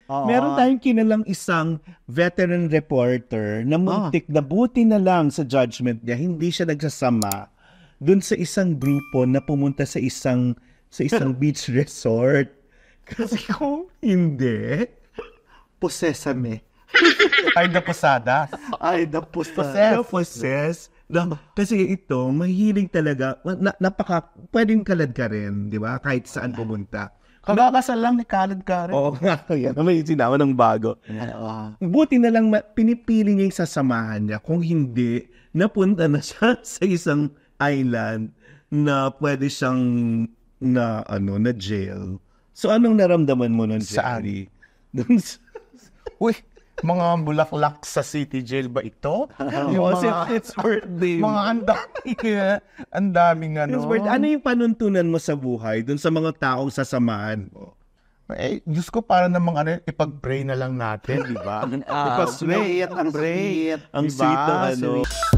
Meron tayong kinalang isang veteran reporter na muntik na buti na lang sa judgment niya, hindi siya nagsasama dun sa isang grupo na pumunta sa isang beach resort. Kasi kung hindi, posesame. Ay, naposada. Ay, na-possess. Kasi ito, mahilig talaga, pwedeng kalad ka rin, di ba? Kahit saan pumunta. Kakakasal lang ni Khaled Karen. Oo nga, yan. May sinama ng bago. Buti na lang pinipili niya yung sasamahan niya. Kung hindi, napunta na siya sa isang island na pwede siyang na jail. So, anong naramdaman mo nun, Jerry? Uy, mga bulaklak sa city jail ba ito? It's birthday. Mga ang daming Ano yung panuntunan mo sa buhay dun sa mga taong sasamahan mo? Eh, Diyos ko, para namang ipag-pray na lang natin, di ba? Ipag-pray. Ang sweet. Ang Diba? sweet na